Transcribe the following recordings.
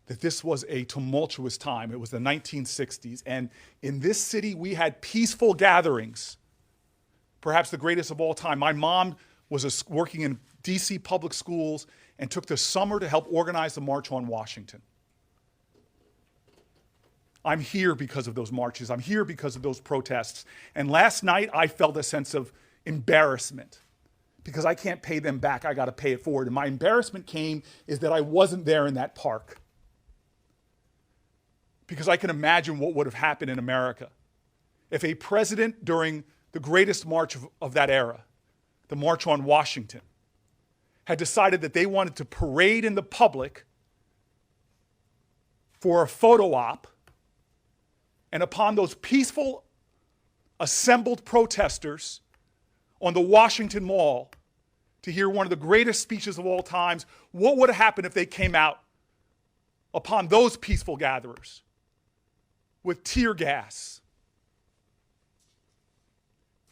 that this was a tumultuous time. It was the 1960s, and in this city we had peaceful gatherings, perhaps the greatest of all time. My mom was working in DC public schools and took the summer to help organize the March on Washington. I'm here because of those marches. I'm here because of those protests. And last night I felt a sense of embarrassment because I can't pay them back. I got to pay it forward. And my embarrassment came is that I wasn't there in that park. Because I can imagine what would have happened in America if a president during the greatest march of that era, the March on Washington, had decided that they wanted to parade in the public for a photo op, and upon those peaceful assembled protesters on the Washington Mall to hear one of the greatest speeches of all times, what would have happened if they came out upon those peaceful gatherers with tear gas,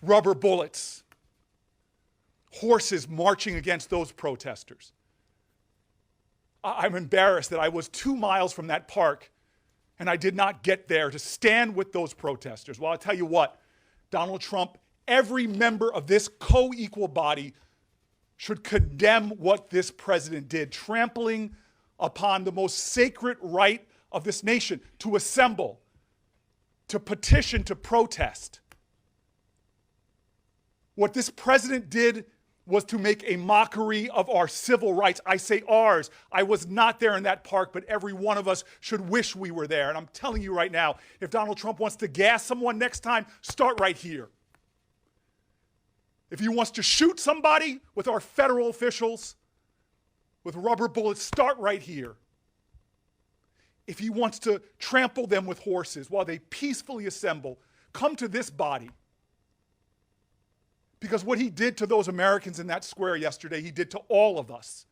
rubber bullets, horses marching against those protesters? I'm embarrassed that I was 2 miles from that park and I did not get there to stand with those protesters. Well, I'll tell you what, Donald Trump, every member of this co-equal body should condemn what this president did, trampling upon the most sacred right of this nation to assemble, to petition, to protest. What this president did was to make a mockery of our civil rights. I say ours. I was not there in that park, but every one of us should wish we were there. And I'm telling you right now, if Donald Trump wants to gas someone next time, start right here. If he wants to shoot somebody with our federal officials with rubber bullets, start right here. If he wants to trample them with horses while they peacefully assemble, come to this body. Because what he did to those Americans in that square yesterday, he did to all of us.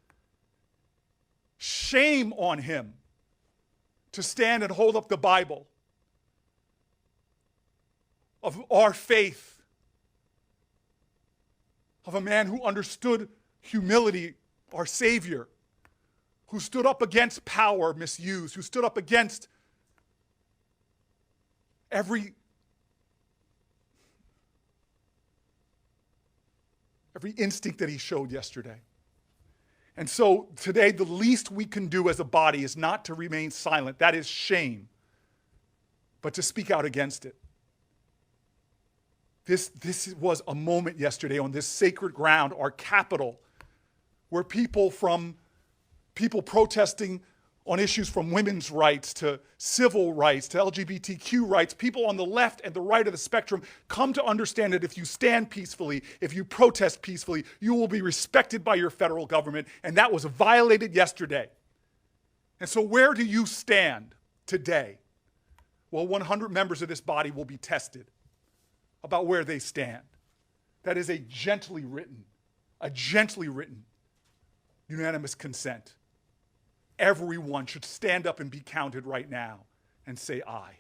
Shame on him to stand and hold up the Bible of our faith, of a man who understood humility, our Savior, who stood up against power misused, who stood up against every instinct that he showed yesterday. And so today, the least we can do as a body is not to remain silent. That is shame. But to speak out against it. This was a moment yesterday on this sacred ground, our capital, where people protesting on issues from women's rights to civil rights to LGBTQ rights, people on the left and the right of the spectrum come to understand that if you stand peacefully, if you protest peacefully, you will be respected by your federal government, and that was violated yesterday. And so where do you stand today? Well, 100 members of this body will be tested about where they stand. That is a gently written unanimous consent. Everyone should stand up and be counted right now and say aye.